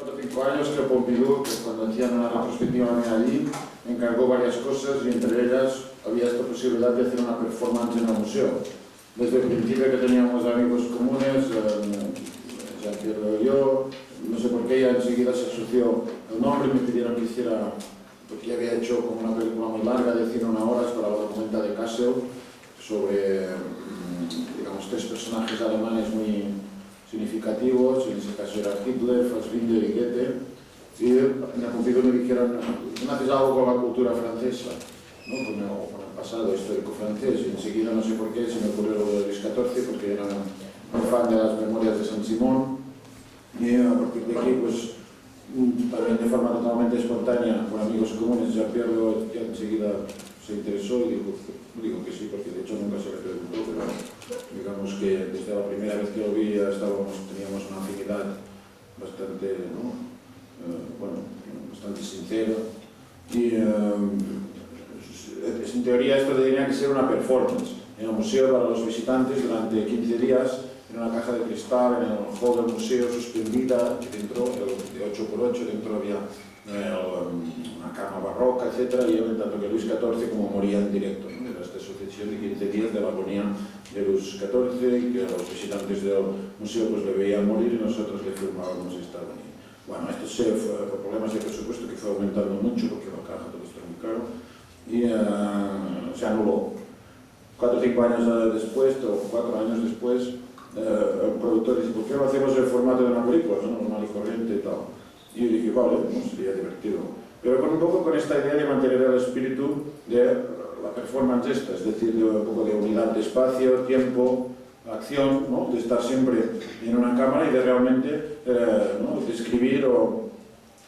4 o 5 años que Pompidou, que cuando hacían una retrospectiva allí, me encargó varias cosas y entre ellas había esta posibilidad de hacer una performance en el museo. Desde el principio que teníamos amigos comunes, Jean-Pierre y yo, no sé por qué ya enseguida se asoció el nombre y me pidieron que hiciera, porque ya había hecho como una película muy larga de 101 horas para la documenta de Kassel sobre, digamos, 3 personajes alemanes muy significativos, en ese caso era Hitler, Fassbinder y Goethe, y en el Pompidou me dijeron, ¿no haces algo con la cultura francesa? ¿No? Con el pasado histórico francés, y enseguida no sé por qué se me ocurrió lo de Luis XIV, porque era un fan de las memorias de Saint-Simon, y a partir de aquí, pues, también de forma totalmente espontánea, por amigos comunes, Jean-Pierre ya enseguida se interesó y digo que sí, porque de hecho nunca se le preguntó, pero digamos que desde la primera vez que lo vi ya teníamos una afinidad bastante, ¿no? Bastante sincera. Y en teoría esto tenía que ser una performance en el museo para los visitantes durante 15 días, en una caja de cristal, en el hall del museo suspendida, que dentro, de 8x8, dentro había una cama barroca, etc. Y en tanto que Luis XIV como moría en directo, ¿no? Era esta sucesión de 15 días de la agonía de Luis XIV y que los visitantes del museo pues le veían morir y nosotros le filmábamos esta agonía. Bueno, esto por problemas de presupuesto que fue aumentando mucho porque la caja todo está muy caro y se anuló. 4 o 5 años después, o 4 años después, el productor dice, ¿por qué no hacemos el formato de una película, ¿no? Normal y corriente y tal? Y yo dije, vale, no sería divertido. Pero un poco con esta idea de mantener el espíritu de la performance esta, es decir, de un poco de unidad de espacio, tiempo, acción, ¿no? De estar siempre en una cámara y de realmente ¿no? describir o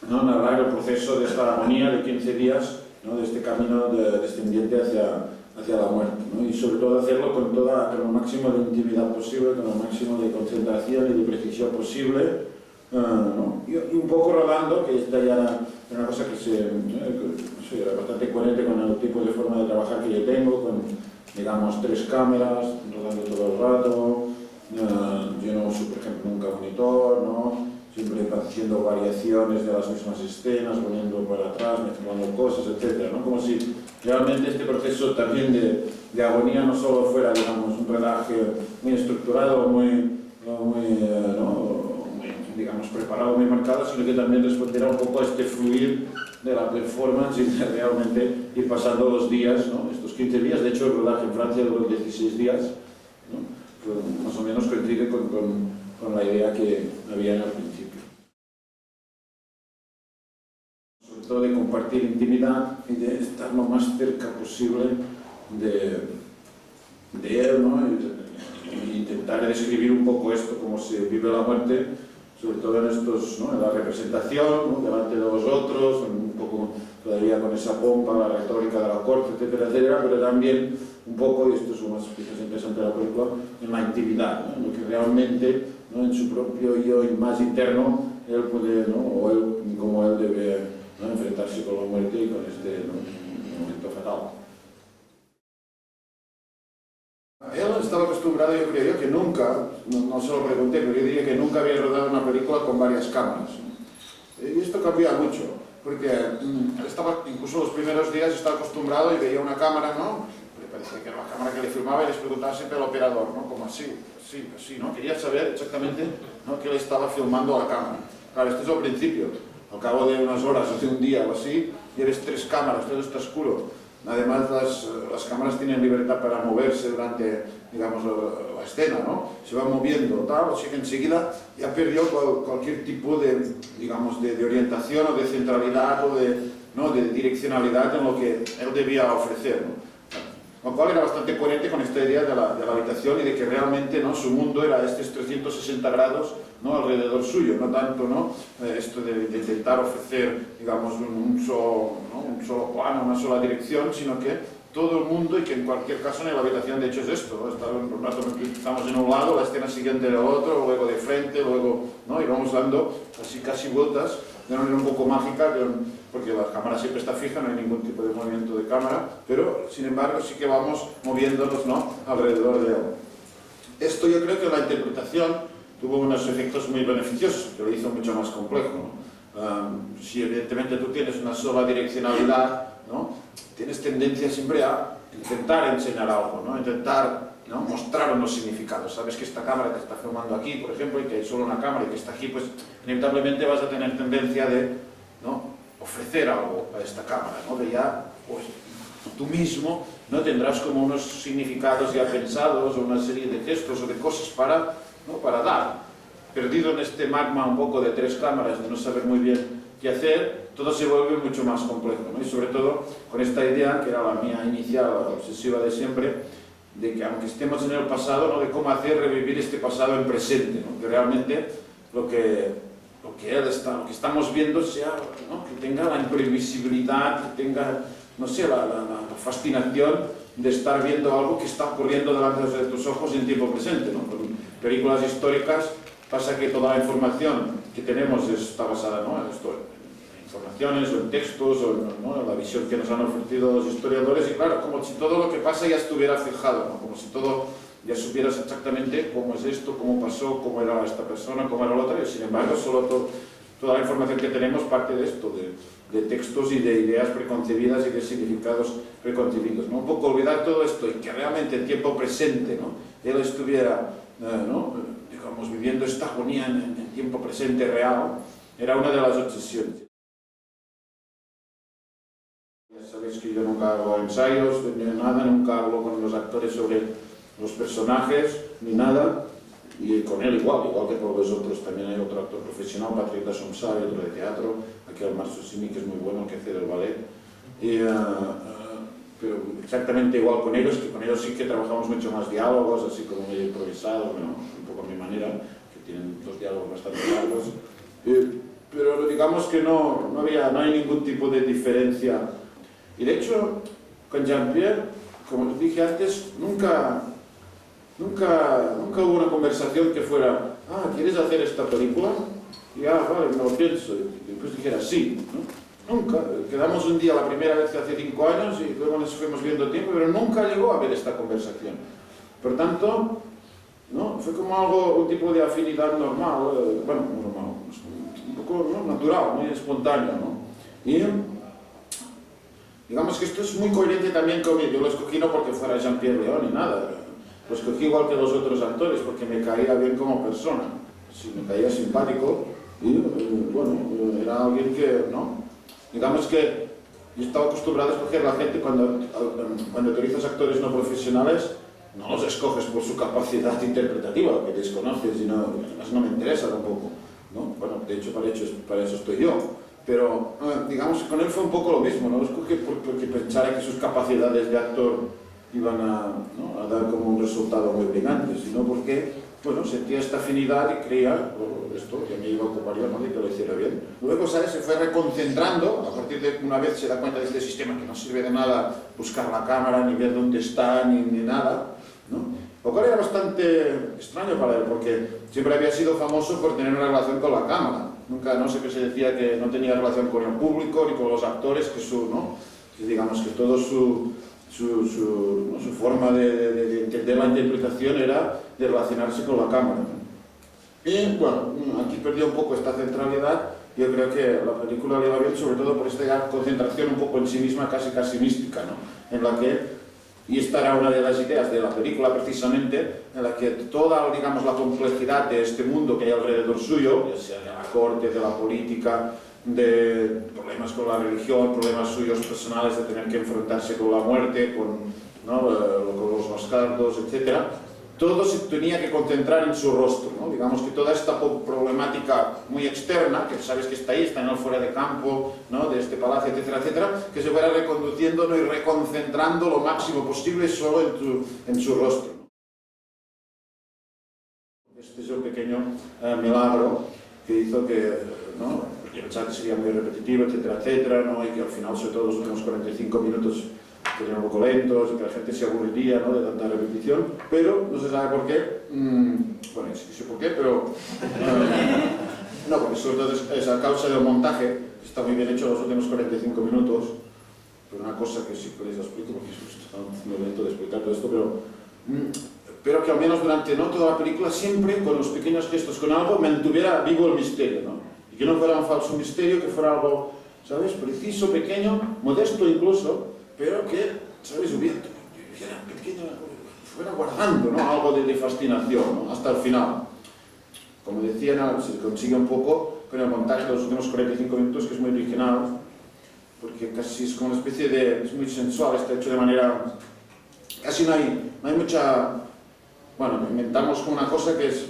¿no? narrar el proceso de esta agonía de 15 días, ¿no? De este camino descendiente hacia la muerte, ¿no? Y sobre todo hacerlo con el máximo de intimidad posible, con el máximo de concentración y de precisión posible, ¿no? Y un poco rodando, que esta ya era una cosa que era bastante coherente con el tipo de forma de trabajar que yo tengo, con, digamos, 3 cámaras, rodando todo el rato, yo no uso, por ejemplo, nunca monitor, ¿no? Siempre haciendo variaciones de las mismas escenas, poniendo para atrás, mezclando cosas, etc., ¿no? Como si realmente este proceso también de agonía no solo fuera, digamos, un rodaje muy estructurado, digamos, preparado, muy marcado, sino que también respondiera un poco a este fluir de la performance y de realmente ir pasando los días, ¿no? Estos 15 días, de hecho el rodaje en Francia duró 16 días, ¿no? Pues más o menos coincide con la idea que había en el principio. Sobre todo de compartir intimidad y de estar lo más cerca posible de él, ¿no? Y intentar describir un poco esto, cómo se vive la muerte, sobre todo en estos, ¿no? En la representación, ¿no? Delante de los otros, un poco todavía con esa pompa, la retórica de la corte, etcétera, etcétera, pero también un poco, y esto es lo más quizás interesante de la película, en la intimidad, ¿no? En lo que realmente, ¿no? En su propio yo más interno, él puede, ¿no? O él, como él debe, ¿no? Enfrentarse con la muerte y con este, ¿no? Momento fatal. Él estaba acostumbrado, yo creo yo, que nunca, no se lo pregunté, pero yo diría que nunca había rodado una película con varias cámaras. Y esto cambia mucho, porque estaba, incluso los primeros días estaba acostumbrado y veía una cámara, ¿no? Le parecía que era la cámara que le filmaba y les preguntaba siempre al operador, ¿no? Como así, ¿no? Quería saber exactamente, ¿no? Qué le estaba filmando a la cámara. Claro, esto es al principio. Al cabo de unas horas o de un día o así, y eres 3 cámaras, todo está oscuro. Además, las cámaras tienen libertad para moverse durante, digamos, la escena, ¿no? Se va moviendo, tal, así que enseguida ya perdió cualquier tipo de, digamos, de orientación o de centralidad o ¿no? de direccionalidad en lo que él debía ofrecer, ¿no? Lo cual era bastante coherente con esta idea de la habitación y de que realmente, ¿no? Su mundo era estos 360 grados, ¿no? Alrededor suyo, no tanto, ¿no? Esto de intentar ofrecer, digamos, un solo plano, una sola dirección, sino que todo el mundo, y que en cualquier caso en la habitación de hecho es esto, ¿no? Estamos en un lado, la escena siguiente en el otro, luego de frente, luego, ¿no? Y vamos dando así casi vueltas de una manera un poco mágica, porque la cámara siempre está fija, no hay ningún tipo de movimiento de cámara, pero sin embargo sí que vamos moviéndonos, ¿no? Alrededor de él. Esto yo creo que la interpretación tuvo unos efectos muy beneficiosos, que lo hizo mucho más complejo, ¿no? Si evidentemente tú tienes una sola direccionalidad, ¿no? Tienes tendencia siempre a intentar enseñar algo, ¿no? Intentar, ¿no? Mostrar unos significados. Sabes que esta cámara te está filmando aquí, por ejemplo, y que hay solo una cámara y que está aquí, pues inevitablemente vas a tener tendencia de, ¿no? Ofrecer algo a esta cámara, ¿no? De ya, pues, tú mismo, ¿no? Tendrás como unos significados ya pensados o una serie de gestos o de cosas para, ¿no? Para dar. Perdido en este magma un poco de 3 cámaras, de no saber muy bien qué hacer, todo se vuelve mucho más complejo, ¿no? Y sobre todo con esta idea, que era la mía inicial, la obsesiva de siempre, de que aunque estemos en el pasado, ¿no? De cómo hacer revivir este pasado en presente, ¿no? Que realmente lo que estamos viendo sea, ¿no? Que tenga la imprevisibilidad, que tenga, no sé, la fascinación de estar viendo algo que está ocurriendo delante de tus ojos en tiempo presente, ¿no? Con películas históricas pasa que toda la información que tenemos está basada, ¿no? En informaciones o en textos o, ¿no? En la visión que nos han ofrecido los historiadores, y claro, como si todo lo que pasa ya estuviera fijado, ¿no? Como si todo ya supieras exactamente cómo es esto, cómo pasó, cómo era esta persona, cómo era la otra, y sin embargo solo toda la información que tenemos parte de esto, de textos y de ideas preconcebidas y de significados preconcebidos, ¿no? Un poco olvidar todo esto y que realmente en tiempo presente, ¿no? Él estuviera, ¿no? Digamos, viviendo esta agonía en tiempo presente real, era una de las obsesiones. Ya sabéis que yo nunca hago ensayos, ni nada, nunca hablo con los actores sobre los personajes, ni nada, y con él igual que con vosotros. También hay otro actor profesional, Patrick Dassomsari, otro de teatro, aquí el Marzo Simi, que es muy bueno, que hace del ballet, pero exactamente igual con ellos, que con ellos sí que trabajamos mucho más diálogos, así como medio improvisados, bueno, un poco a mi manera, que tienen los diálogos bastante largos, pero digamos que no hay ningún tipo de diferencia. Y de hecho, con Jean-Pierre, como os dije antes, nunca hubo una conversación que fuera, ¿quieres hacer esta película? Y vale, me lo pienso, y después dijera sí, ¿no? Nunca. Quedamos un día la primera vez que hace 5 años y luego nos fuimos viendo tiempo, pero nunca llegó a haber esta conversación. Por tanto, ¿no? Fue como un tipo de afinidad normal, un poco, ¿no? Natural, muy espontáneo, ¿no? Y digamos que esto es muy coherente también conmigo. Yo lo escogí no porque fuera Jean-Pierre Léon ni nada, lo escogí igual que los otros actores, porque me caía bien como persona, sí, me caía simpático y, bueno, era alguien que, ¿no? Digamos que yo estaba acostumbrado a escoger a la gente cuando utilizas actores no profesionales, no los escoges por su capacidad interpretativa, que desconoces y además no me interesa tampoco, ¿no? Bueno, de hecho para eso estoy yo, pero digamos que con él fue un poco lo mismo, no lo escogí porque pensara que sus capacidades de actor iban ¿no? a dar como un resultado muy brillante, sino porque, bueno, sentía esta afinidad y creía esto, que me iba a ocupar yo, ¿no? Y que lo hiciera bien. Luego, ¿sabes? Se fue reconcentrando, a partir de una vez se da cuenta de este sistema que no sirve de nada buscar la cámara, ni ver dónde está, ni nada, ¿no? Lo cual era bastante extraño para él, porque siempre había sido famoso por tener una relación con la cámara. Nunca, no sé qué se decía, que no tenía relación con el público ni con los actores, que digamos que todo su forma de entender la interpretación era de relacionarse con la cámara. Y bueno, aquí perdió un poco esta centralidad. Yo creo que la película le va bien, sobre todo por esta concentración un poco en sí misma, casi mística, ¿no? En la que, y esta era una de las ideas de la película precisamente, en la que toda, digamos, la complejidad de este mundo que hay alrededor suyo, ya sea de la corte, de la política, de problemas con la religión, problemas suyos personales de tener que enfrentarse con la muerte, con los bastardos, etc. Todo se tenía que concentrar en su rostro, ¿no? Digamos que toda esta problemática muy externa, que sabes que está ahí, está en el fuera de campo, ¿no? De este palacio, etcétera, etcétera, que se fuera reconduciendo, ¿no? Y reconcentrando lo máximo posible solo en su rostro. Este es un pequeño milagro que hizo que, ¿no? Yo pensaba que sería muy repetitivo, etcétera, etcétera, ¿no? Y que al final, sobre todo los últimos 45 minutos, serían un poco lentos y que la gente se aburriría, ¿no? De tanta repetición, pero no se sabe por qué. Bueno, sí sé por qué, pero no, porque sobre todo es a causa del montaje, que está muy bien hecho los últimos 45 minutos, pero una cosa que sí podéis explicar, porque es muy lento de explicar todo esto, pero que al menos durante toda la película, siempre con los pequeños gestos, con algo, mantuviera vivo el misterio, ¿no? y que no fuera un falso misterio, que fuera algo, ¿sabes?, preciso, pequeño, modesto incluso, pero que, ¿sabes?, hubiera pequeño, fuera guardando, ¿no?, algo de fascinación, ¿no?, hasta el final. Como decía, ¿no?, se consigue un poco con el montaje de los últimos 45 minutos, que es muy original, porque casi es como una especie de... es muy sensual, está hecho de manera... casi no hay mucha... bueno, inventamos como una cosa que es...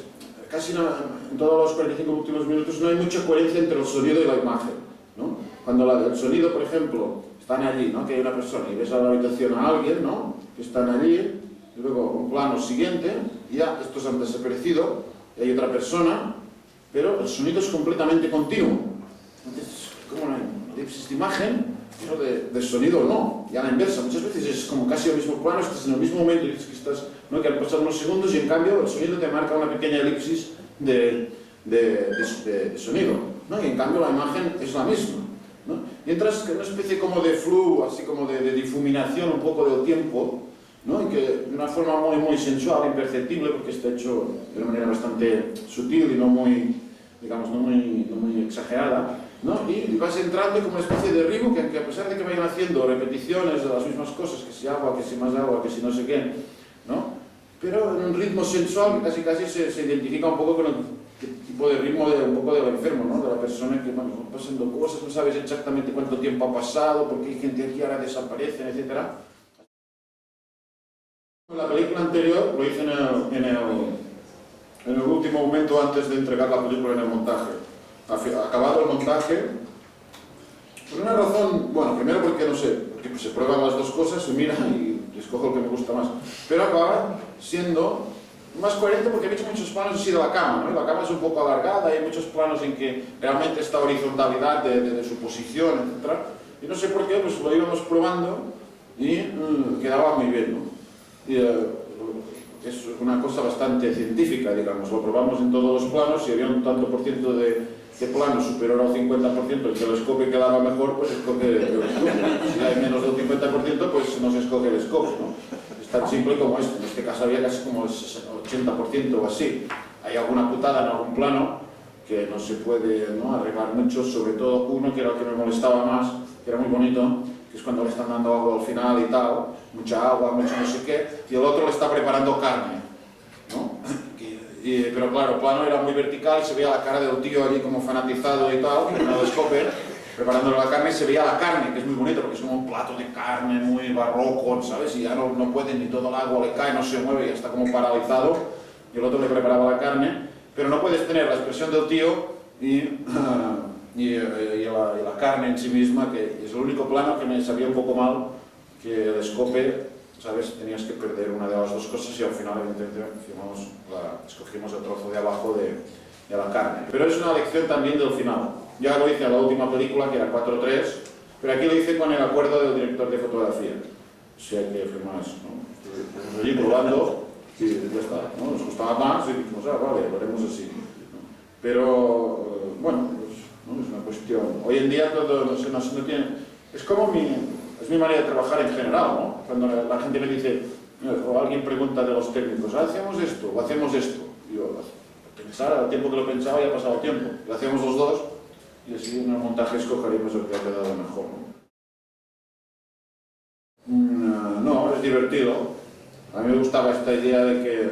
casi no, en todos los 45 últimos minutos no hay mucha coherencia entre el sonido y la imagen, ¿no? Cuando el sonido, por ejemplo, están allí, ¿no?, que hay una persona y ves a la habitación a alguien, ¿no?, que están allí, y luego un plano siguiente, y ya estos han desaparecido, y hay otra persona, pero el sonido es completamente continuo. Entonces, como una elipsis de imagen, pero de sonido no, y a la inversa. Muchas veces es como casi el mismo plano, estás en el mismo momento y dices que estás, ¿no?, que han pasado unos segundos y en cambio el sonido te marca una pequeña elipsis de sonido, ¿no?, y en cambio la imagen es la misma, ¿no? Y entras en una especie como de flujo, así como de difuminación un poco del tiempo, ¿no?, y que de una forma muy sensual, imperceptible, porque está hecho de una manera bastante sutil y no muy, digamos, no muy exagerada, ¿no? Y vas entrando como una especie de ritmo que a pesar de que vayan haciendo repeticiones de las mismas cosas, que si agua, que si más agua, que si no sé qué, ¿no?, pero en un ritmo sensual que casi se identifica un poco con el tipo de ritmo un poco del enfermo, ¿no?, de la persona que, bueno, van pasando cosas, no sabes exactamente cuánto tiempo ha pasado, porque hay gente aquí ahora desaparece, etc. La película anterior lo hice en el último momento antes de entregar la película en el montaje. Acabado el montaje, por una razón, bueno, primero porque no sé, porque se prueban las dos cosas, se mira y escojo el que me gusta más, pero acaba siendo más coherente porque he hecho muchos planos así de la cama, ¿no? La cama es un poco alargada, hay muchos planos en que realmente esta horizontalidad de su posición, etc. Y no sé por qué, pues lo íbamos probando y quedaba muy bien, ¿no? Y, es una cosa bastante científica, digamos, lo probamos en todos los planos, si había un tanto por ciento de plano superior al 50%, el telescopio quedaba mejor, pues escoge el telescopio. Si hay menos del 50%, pues no se escoge el escope, ¿no? Es tan simple como esto. En este caso había casi como el 80% o así. Hay alguna putada en algún plano que no se puede, ¿no?, arreglar mucho, sobre todo uno que era el que me molestaba más, que era muy bonito, que es cuando le están dando agua al final y tal, mucha agua, mucho no sé qué, y el otro le está preparando carne, ¿no? Pero claro, el plano era muy vertical y se veía la cara del tío allí como fanatizado y tal, con el escope, preparándole la carne, y se veía la carne, que es muy bonito porque es como un plato de carne muy barroco, ¿sabes? Y ya no puede, ni todo el agua le cae, no se mueve, ya está como paralizado, y el otro le preparaba la carne, pero no puedes tener la expresión del tío y la carne en sí misma, que es el único plano que me sabía un poco mal, que el escope, ¿sabes?, tenías que perder una de las dos cosas y al final evidentemente escogimos el trozo de abajo de la carne. Pero es una lección también del final. Ya lo hice en la última película, que era 4:3, pero aquí lo hice con el acuerdo del director de fotografía. O sea que fue más, ¿no? Estuvimos allí probando y ya está, ¿no? Nos gustaba más y dijimos, vale, lo haremos así, ¿no? Pero, bueno, pues, ¿no?, es una cuestión. Hoy en día todo, no tiene... Es como es mi manera de trabajar en general, ¿no? Cuando la gente me dice, o alguien pregunta de los técnicos, ¿hacemos esto o hacemos esto? Y yo, pensar, al tiempo que lo pensaba ya ha pasado tiempo. Lo hacemos los dos y así en el montaje escogeremos el que ha quedado mejor, ¿no? No, es divertido. A mí me gustaba esta idea de que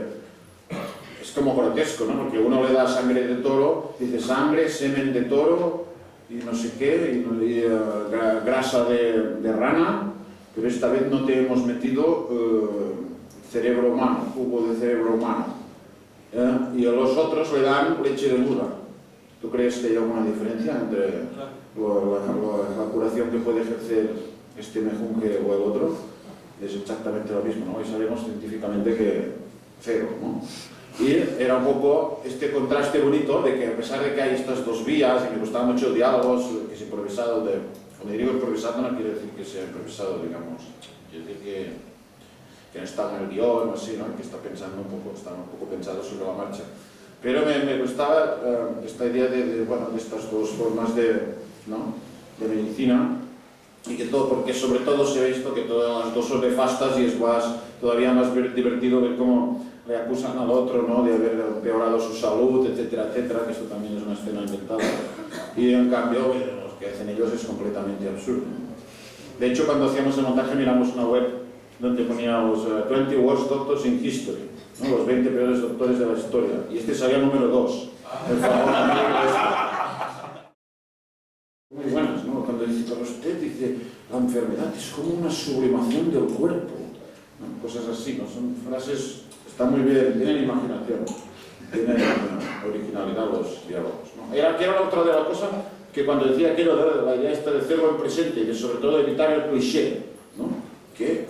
es como grotesco, ¿no? Porque uno le da sangre de toro, dice sangre, semen de toro y no sé qué, y grasa de rana, pero esta vez no te hemos metido cerebro humano, jugo de cerebro humano. Y a los otros le dan leche de muda. ¿Tú crees que hay alguna diferencia entre la curación que puede ejercer este mejunje o el otro? Es exactamente lo mismo, ¿no? Y sabemos científicamente que cero, ¿no? Y era un poco este contraste bonito de que a pesar de que hay estas dos vías, y me gustaban mucho diálogos, que es improvisado, cuando digo improvisado no quiere decir que sea improvisado, digamos, quiere decir que no está en el guión o así, ¿no? Que está pensando está un poco pensado sobre la marcha. Pero me gustaba esta idea de estas dos formas de medicina, y que todo, porque sobre todo se ve esto, que todas las dos son nefastas y es todavía más divertido ver cómo le acusan al otro, ¿no?, de haber empeorado su salud, etcétera, etcétera, que esto también es una escena inventada, Y en cambio, lo que hacen ellos es completamente absurdo. De hecho, cuando hacíamos el montaje miramos una web donde poníamos 20 Worst Doctors in History, ¿no? Los 20 peores doctores de la historia. Y este salía número 2. Muy buenas, ¿no? Cuando dice, pero usted dice, la enfermedad es como una sublimación del cuerpo, ¿no? Cosas así, ¿no? Son frases, están muy bien, tienen imaginación, tienen originalidad los diálogos, ¿no? Que era otra de las cosas que cuando decía que la idea esta de hacerlo en presente y de sobre todo evitar el cliché, ¿no? Que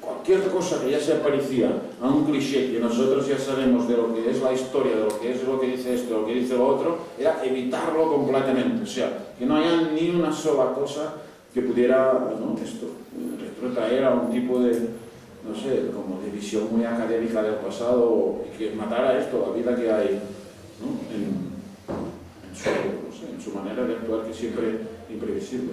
cualquier cosa que ya se parecía a un cliché que nosotros ya sabemos de lo que es la historia, de lo que es lo que dice esto, de lo que dice lo otro, era evitarlo completamente. O sea, que no haya ni una sola cosa que pudiera, ¿no? Esto, retrotraer a un tipo de, no sé, como de visión muy académica del pasado y que matara esto, la vida que hay, ¿no? En su manera de actuar, que siempre es imprevisible.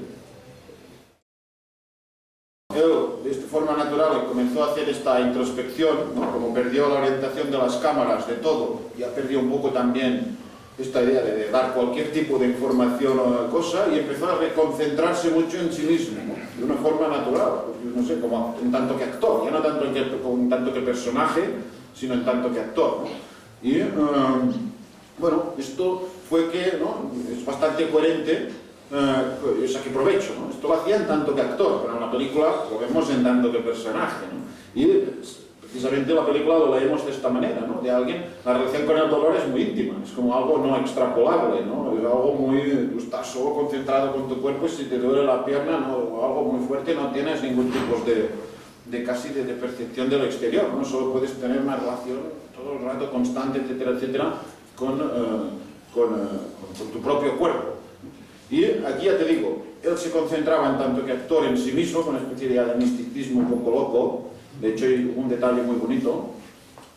Él, de forma natural, comenzó a hacer esta introspección, ¿no? Como perdió la orientación de las cámaras, de todo, ya perdió un poco también esta idea de dar cualquier tipo de información o cosa, y empezó a reconcentrarse mucho en sí mismo, ¿no? De una forma natural, no sé, como en tanto que actor, ya no tanto en tanto que personaje, sino en tanto que actor, ¿no? Y bueno, esto fue que, ¿no? Es bastante coherente. O sea, que provecho, ¿no? Esto lo hacía en tanto que actor, pero en la película lo vemos en tanto que personaje, ¿no? Y precisamente la película lo leemos de esta manera, ¿no? De alguien, la relación con el dolor es muy íntima, es como algo no extrapolable, ¿no? Es algo muy, tú estás solo concentrado con tu cuerpo y si te duele la pierna, ¿no? O algo muy fuerte, no tienes ningún tipo de casi de percepción de lo exterior, ¿no? Solo puedes tener una relación todo el rato constante, etcétera, etcétera, con tu propio cuerpo. Y aquí ya te digo, él se concentraba en tanto que actor en sí mismo, con una especie de misticismo un poco loco. De hecho, hay un detalle muy bonito,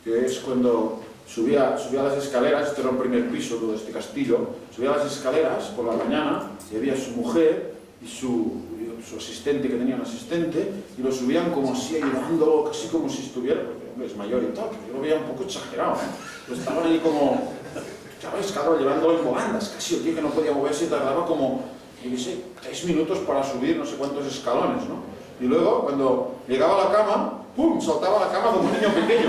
que es cuando subía las escaleras, este era el primer piso de este castillo, subía las escaleras por la mañana y había su mujer y su asistente, que tenía un asistente, y lo subían como así, ayudándolo, casi como si estuviera, porque hombre, es mayor y tal, pero yo lo veía un poco exagerado, ¿no? Estaban ahí como... ¿sabes? Claro, llevándolo en volandas, casi el tío que no podía moverse tardaba como, yo qué sé, 3 minutos para subir no sé cuántos escalones, ¿no? Y luego, cuando llegaba a la cama, ¡pum!, saltaba a la cama como un niño pequeño,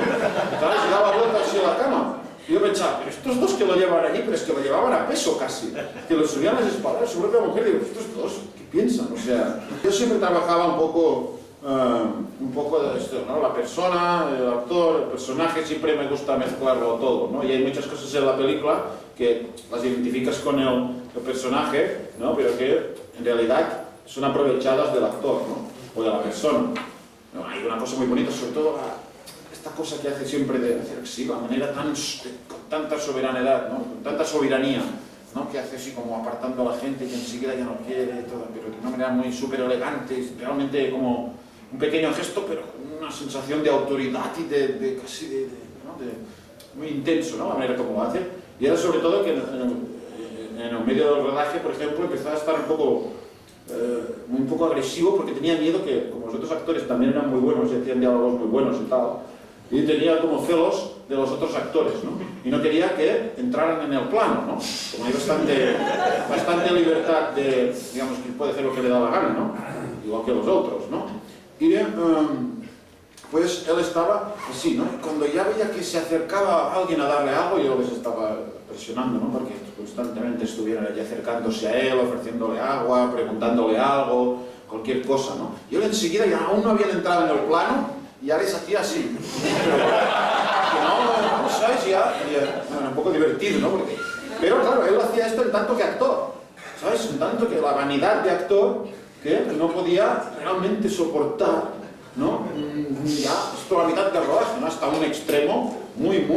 ¿sabes? Y daba vueltas así a la cama. Y yo pensaba, pero estos dos que lo llevan allí, pero es que lo llevaban a peso casi, que lo subían a las espaldas, su propia mujer, digo, estos dos, ¿qué piensan? O sea, yo siempre trabajaba un poco de esto, ¿no? La persona, el actor, el personaje, siempre me gusta mezclarlo todo, ¿no? Y hay muchas cosas en la película que las identificas con el personaje, ¿no? Pero que en realidad son aprovechadas del actor, ¿no? O de la persona. ¿No? Hay una cosa muy bonita, sobre todo esta cosa que hace siempre de hacer así, la manera con tanta soberanidad, ¿no? Con tanta soberanía, ¿no? Que hace así como apartando a la gente que enseguida ya no quiere, todo, pero de una manera muy súper elegante, realmente como un pequeño gesto, pero con una sensación de autoridad y de casi ¿no? muy intenso, ¿no? La manera como lo hace. Y era sobre todo que en el medio del rodaje, por ejemplo, empezaba a estar un poco agresivo, porque tenía miedo que, como los otros actores también eran muy buenos y hacían diálogos muy buenos y tal, y tenía como celos de los otros actores, ¿no? Y no quería que entraran en el plano, ¿no? Como hay bastante libertad de, digamos, que puede hacer lo que le da la gana, ¿no? Igual que los otros, ¿no? Y pues él estaba así, ¿no? Y cuando ya veía que se acercaba alguien a darle algo, yo les estaba presionando, ¿no? Porque constantemente estuvieran allí acercándose a él, ofreciéndole agua, preguntándole algo, cualquier cosa, ¿no? Y él enseguida ya aún no habían entrado en el plano y ya les hacía así. No, ¿sabes? Bueno, un poco divertido, ¿no? Pero claro, él hacía esto en tanto que actor, ¿sabes? En tanto que la vanidad de actor que no podía realmente soportar, ¿no? Ya, esto la mitad del rodaje, ¿no? Hasta un extremo muy,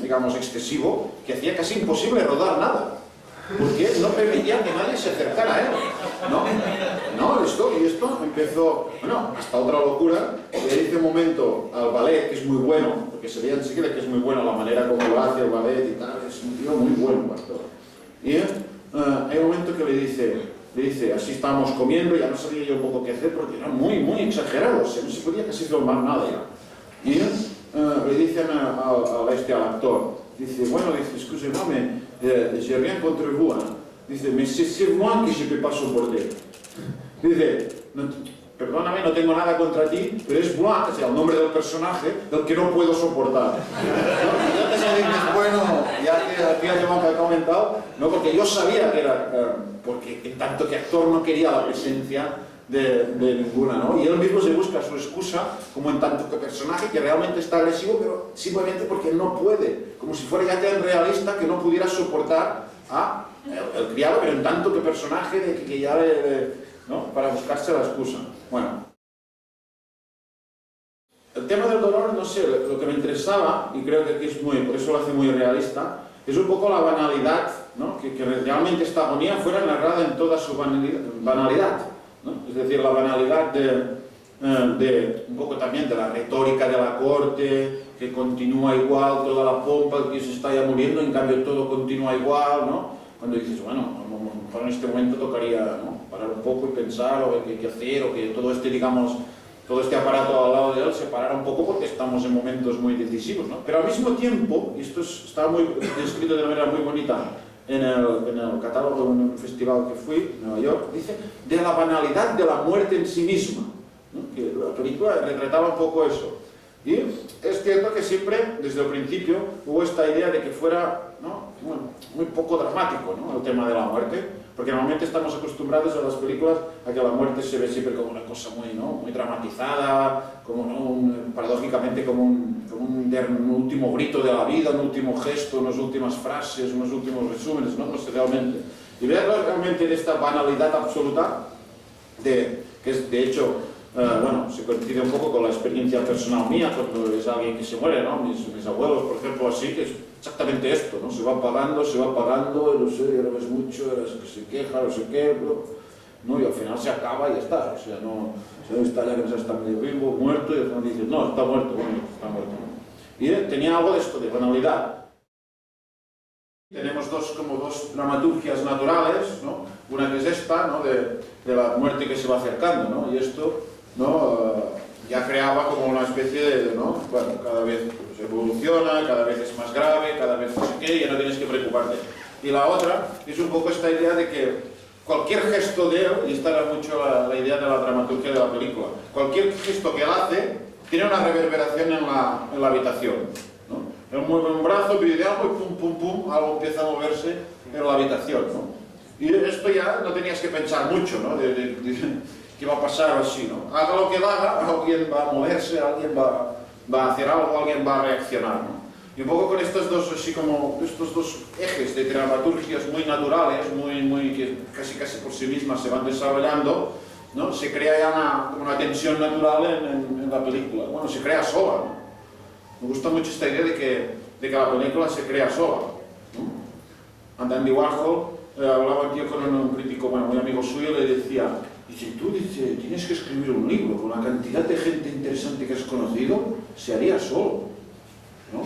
digamos, excesivo, que hacía casi imposible rodar nada, porque no permitía que nadie se acercara a él, ¿no? Esto empezó, bueno, hasta otra locura, le dice un momento al ballet, que es muy bueno, porque se veía enseguida que es muy bueno la manera como lo hace el ballet y tal, es un tío muy bueno, pastor. Y hay un momento que le dice, así estábamos comiendo, ya no sabía yo un poco qué hacer porque era muy exagerado, o sea, no se podía casi filmar nada ya. Y le dicen al actor, dice, bueno, excusez-moi, mais j'ai rien contre vous, hein. dice, mais c'est moi que je peux pas soporter. Dice, perdóname, no tengo nada contra ti, pero es moi, o sea, el nombre del personaje, del que no puedo soportar. ¿No? Y ya te dices, bueno, ya que aquí ha comentado, ¿no? Porque yo sabía que era, porque en tanto que actor no quería la presencia de ninguna, ¿no? Y él mismo se busca su excusa como en tanto que personaje que realmente está agresivo, pero simplemente porque no puede, como si fuera ya tan realista que no pudiera soportar a el criado, pero en tanto que personaje de que ya ¿no? Para buscarse la excusa. Bueno, el tema del dolor, no sé, lo que me interesaba, y creo que aquí es por eso lo hace muy realista, es un poco la banalidad, ¿no? Que realmente esta agonía fuera narrada en toda su banalidad, ¿no? Es decir, la banalidad de un poco también de la retórica de la corte, que continúa igual, toda la pompa, el que se está ya muriendo, en cambio todo continúa igual, ¿no? Cuando dices, bueno, a lo mejor en este momento tocaría, ¿no? Parar un poco y pensar, o qué hacer, o que todo este, digamos, todo este aparato al lado de él se parara un poco porque estamos en momentos muy decisivos, ¿no? Pero al mismo tiempo, y esto está muy descrito de una manera muy bonita en el catálogo de un festival que fui, en Nueva York, dice, de la banalidad de la muerte en sí misma, ¿no? Que la película retrataba un poco eso. Y es cierto que siempre, desde el principio, hubo esta idea de que fuera, ¿no? muy poco dramático, ¿no? El tema de la muerte, porque normalmente estamos acostumbrados a las películas a que la muerte se ve siempre como una cosa muy, ¿no? Muy dramatizada, como, ¿no? Paradójicamente como un último grito de la vida, un último gesto, unas últimas frases, unos últimos resúmenes, ¿no? No sé realmente. Y ver realmente de esta banalidad absoluta, que es de hecho, bueno, se coincide un poco con la experiencia personal mía, cuando es alguien que se muere, ¿no? Mis abuelos, por ejemplo, así, que es exactamente esto, ¿no? Se va apagando, no sé, ya lo ves mucho, que se queja, no sé qué, ¿no? Y al final se acaba y ya está, o sea, no está ya que no se está medio vivo, muerto, y al final dices, no, está muerto, bueno, está muerto, ¿no? Y tenía algo de esto, de banalidad. Tenemos como dos dramaturgias naturales, ¿no? Una que es esta, ¿no? De la muerte que se va acercando, ¿no? Y esto, ¿no? Ya creaba como una especie ¿no? Bueno, cada vez pues, evoluciona, cada vez es más grave, cada vez no sé qué, y ya no tienes que preocuparte. Y la otra es un poco esta idea de que cualquier gesto de él, y esta era mucho la idea de la dramaturgia de la película, cualquier gesto que él hace tiene una reverberación en la habitación, ¿no? Él mueve un brazo, pide algo y pum, pum, pum, algo empieza a moverse en la habitación, ¿no? Y esto ya no tenías que pensar mucho, ¿no? ¿Qué va a pasar así, no? Haga lo que haga, alguien va a moverse, alguien va a hacer algo, alguien va a reaccionar, ¿no? Y un poco con estos dos ejes de dramaturgias muy naturales, que casi por sí mismas se van desarrollando, ¿no? Se crea ya una tensión natural en la película. Bueno, se crea sola, ¿no? Me gusta mucho esta idea de que la película se crea sola, ¿no? Andy Warhol hablaba un tío con un crítico, bueno, muy amigo suyo, le decía, dice, tú tienes que escribir un libro, con la cantidad de gente interesante que has conocido, se haría solo, ¿no?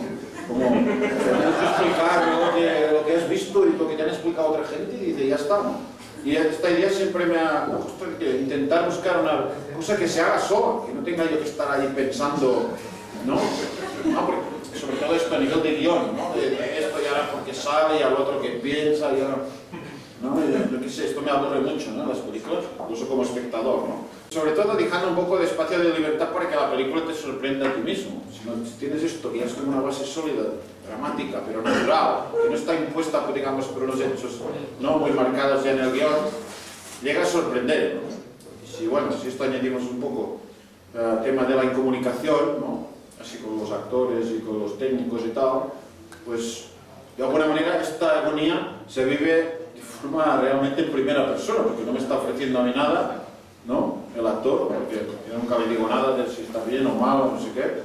Como tienes que explicar, ¿no? lo que has visto y lo que te han explicado otra gente, y dice, ya está, ¿no? Y esta idea siempre me ha gustado, intentar buscar una cosa que se haga sola, que no tenga yo que estar ahí pensando, ¿no? Porque sobre todo esto a nivel de guión, ¿no? De esto y ahora porque sabe, y al otro que piensa, y ahora, ¿no? Yo qué sé, esto me aburre mucho, ¿no? Las películas, incluso como espectador, ¿no? Sobre todo dejando un poco de espacio de libertad para que la película te sorprenda a ti mismo. Si tienes esto que es como una base sólida, dramática, pero natural, que no está impuesta, digamos, por unos hechos no muy marcados ya en el guión, llega a sorprender, ¿no? Y si esto añadimos un poco el tema de la incomunicación, ¿no? Así con los actores y con los técnicos y tal, pues de alguna manera esta agonía se vive de forma realmente en primera persona, porque no me está ofreciendo a mí nada, ¿no? El actor, porque yo nunca le digo nada de si está bien o mal o no sé qué,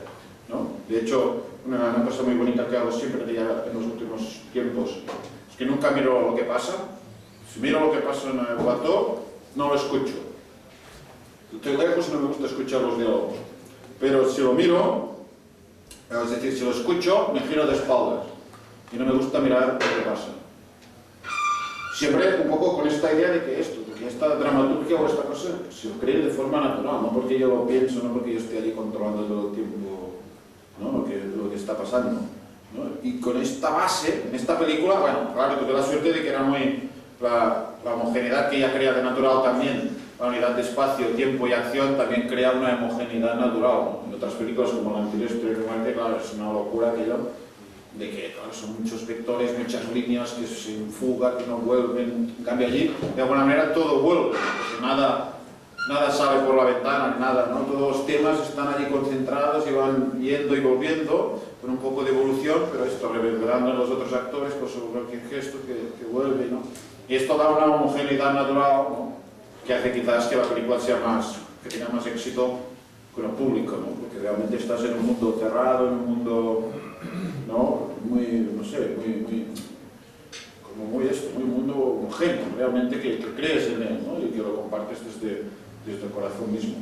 ¿no? De hecho, una cosa muy bonita que hago siempre en los últimos tiempos es que nunca miro lo que pasa. Si miro lo que pasa en el plató, no lo escucho. Estoy lejos y no me gusta escuchar los diálogos. Pero si lo miro, es decir, si lo escucho, me giro de espaldas y no me gusta mirar lo que pasa. Siempre un poco con esta idea de que esta dramaturgia o esta cosa se cree de forma natural, no porque yo lo pienso, no porque yo esté allí controlando todo el tiempo, ¿no? lo que está pasando, ¿no? Y con esta base, en esta película, bueno, claro, tuve la suerte de que era muy la homogeneidad que ella crea de natural también, la unidad de espacio, tiempo y acción, también crea una homogeneidad natural, ¿no? En otras películas como la anterior Historia de Muerte, claro, es una locura aquello de que, claro, son muchos vectores, muchas líneas que se fugan, que no vuelven. En cambio allí, de alguna manera, todo vuelve, porque nada sale por la ventana, nada, ¿no? Todos los temas están allí concentrados y van yendo y volviendo, con un poco de evolución, pero esto reverberando en los otros actores, pues sobre cualquier gesto que vuelve, ¿no? Y esto da una homogeneidad natural, ¿no? Que hace quizás que la película sea que tenga más éxito con el público, ¿no? Porque realmente estás en un mundo cerrado, en un mundo, ¿no? Muy, no sé, muy mundo homogéneo, realmente que crees en él, ¿no? Y que lo compartes desde el corazón mismo.